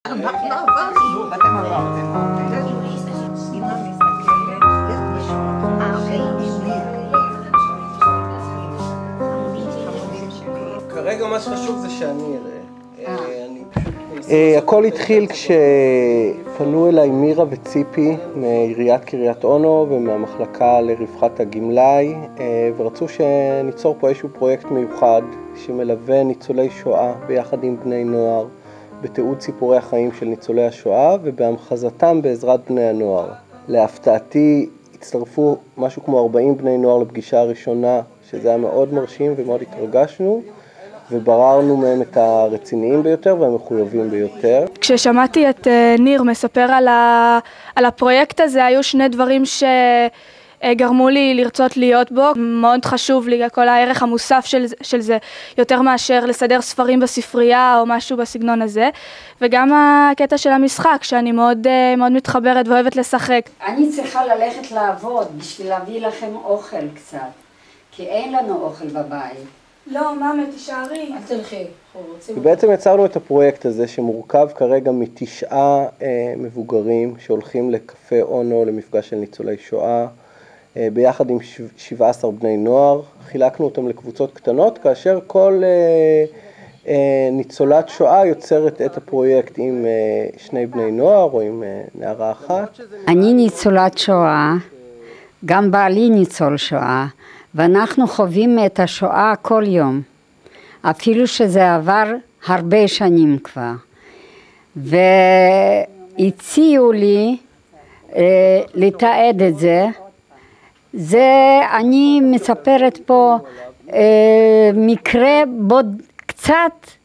אנחנו עברנו, ואתם עברתם. אמא מסתכלת, יש כרגע מה שחשוב זה שאני אראה. הכל התחיל כשפנו אליי מירה וציפי מעיריית קריית אונו ומהמחלקה לרווחת הגמלאי, ורצו שניצור פה איזשהו פרויקט מיוחד שמלווה ניצולי שואה ביחד עם בני נוער בתיעוד סיפורי החיים של ניצולי השואה ובהמחזתם בעזרת בני הנוער. להפתעתי הצטרפו משהו כמו 40 בני נוער לפגישה הראשונה, שזה היה מאוד מרשים ומאוד התרגשנו, ובררנו מהם את הרציניים ביותר והמחויבים ביותר. כששמעתי את ניר מספר על הפרויקט הזה, היו שני דברים שגרמו לי לרצות להיות בו. מאוד חשוב לי כל הערך המוסף של זה, יותר מאשר לסדר ספרים בספרייה או משהו בסגנון הזה. וגם הקטע של המשחק, שאני מאוד מתחברת ואוהבת לשחק. אני צריכה ללכת לעבוד בשביל להביא לכם אוכל קצת, כי אין לנו אוכל בבית. לא, מאמה, תישארי. אל תלכי. ובעצם יצרנו את הפרויקט הזה שמורכב כרגע מ9 מבוגרים שהולכים לקפה אונו למפגש של ניצולי שואה, ביחד עם 17 בני נוער. חילקנו אותם לקבוצות קטנות, כאשר כל ניצולת שואה יוצרת את הפרויקט עם 2 בני נוער או עם נערה אחת. אני ניצולת שואה, גם בעלי ניצול שואה. ואנחנו חווים את השואה כל יום, אפילו שזה עבר הרבה שנים כבר. והציעו לי לתעד את זה. אני מספרת פה מקרה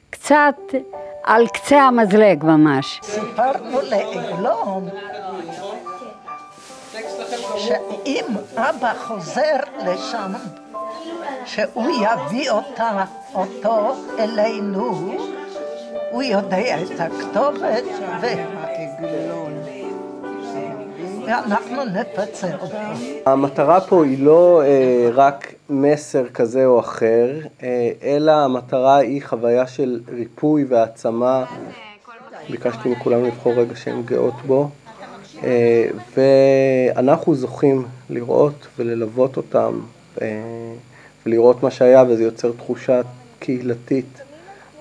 קצת על קצה המזלג ממש. סיפרנו לעגלון שאם אבא חוזר לשם, שהוא יביא אותו אלינו, הוא יודע את הכתובת ואנחנו נפצה אותו. המטרה פה היא לא רק מסר כזה או אחר, אלא המטרה היא חוויה של ריפוי והעצמה. ביקשתי מכולם לבחור רגע שהן גאות בו. ואנחנו זוכים לראות וללוות אותם ולראות מה שהיה, וזה יוצר תחושה קהילתית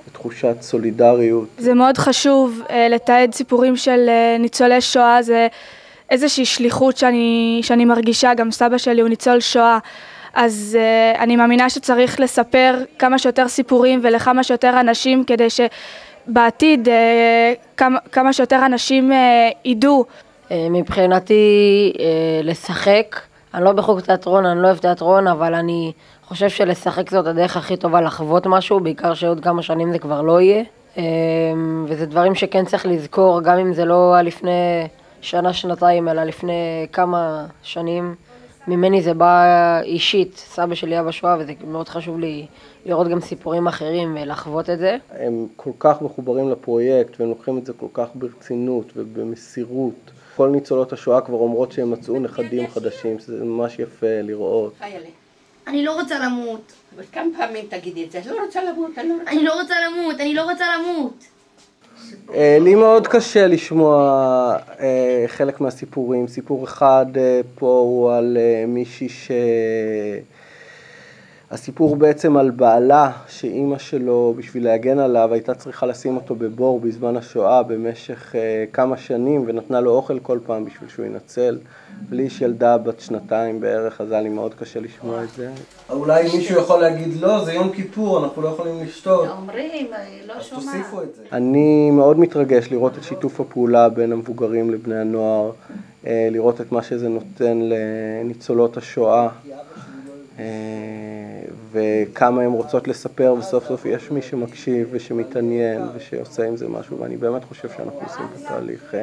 ותחושת סולידריות. זה מאוד חשוב לתעד סיפורים של ניצולי שואה, זה איזושהי שליחות שאני מרגישה. גם סבא שלי הוא ניצול שואה, אז אני מאמינה שצריך לספר כמה שיותר סיפורים ולכמה שיותר אנשים, כדי שבעתיד כמה שיותר אנשים ידעו. מבחינתי לשחק, אני לא בחוג תיאטרון, אני לא אוהב תיאטרון, אבל אני חושב שלשחק זאת הדרך הכי טובה לחוות משהו, בעיקר שעוד כמה שנים זה כבר לא יהיה. וזה דברים שכן צריך לזכור, גם אם זה לא לפני שנה, שנתיים, אלא לפני כמה שנים. ממני זה בא אישית, סבא שלי היה בשואה, וזה מאוד חשוב לי לראות גם סיפורים אחרים ולחוות את זה. הם כל כך מחוברים לפרויקט, והם לוקחים את זה כל כך ברצינות ובמסירות. כל ניצולות השואה כבר אומרות שהם מצאו נכדים חדשים, שזה ממש יפה לראות. אני לא רוצה למות. אבל כמה פעמים תגידי את זה? לא רוצה למות, אני לא רוצה למות. לי מאוד קשה לשמוע חלק מהסיפורים. סיפור אחד פה הוא על מישהי הסיפור בעצם על בעלה, שאימא שלו בשביל להגן עליו הייתה צריכה לשים אותו בבור בזמן השואה במשך כמה שנים, ונתנה לו אוכל כל פעם בשביל שהוא ינצל. לי יש ילדה בת 2 בערך, אז היה לי מאוד קשה לשמוע את זה. אולי מישהו יכול להגיד לא, זה יום כיפור, אנחנו לא יכולים לשתות. אומרים, לא שומע. אז תוסיפו את זה. אני מאוד מתרגש לראות את שיתוף הפעולה בין המבוגרים לבני הנוער, לראות את מה שזה נותן לניצולות השואה. וכמה הן רוצות לספר, וסוף סוף יש מי שמקשיב ושמתעניין ושעושה עם זה משהו, ואני באמת חושב שאנחנו עושים את התהליך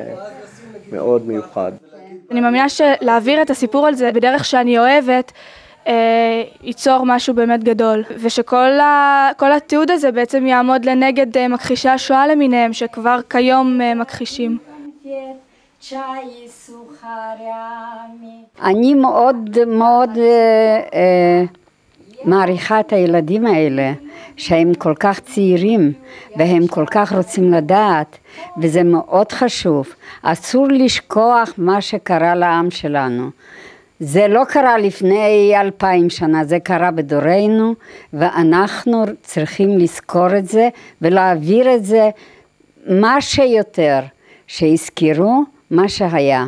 מאוד מיוחד. אני מאמינה שלהעביר את הסיפור על זה בדרך שאני אוהבת ייצור משהו באמת גדול, ושכל התיעוד הזה בעצם יעמוד לנגד מכחישי השואה למיניהם שכבר כיום מכחישים. אני מאוד מעריכה את הילדים האלה, שהם כל כך צעירים, והם כל כך רוצים לדעת, וזה מאוד חשוב. אסור לשכוח מה שקרה לעם שלנו. זה לא קרה לפני 2000 שנה, זה קרה בדורנו, ואנחנו צריכים לזכור את זה, ולהעביר את זה מה שיותר, שיזכרו מה שהיה.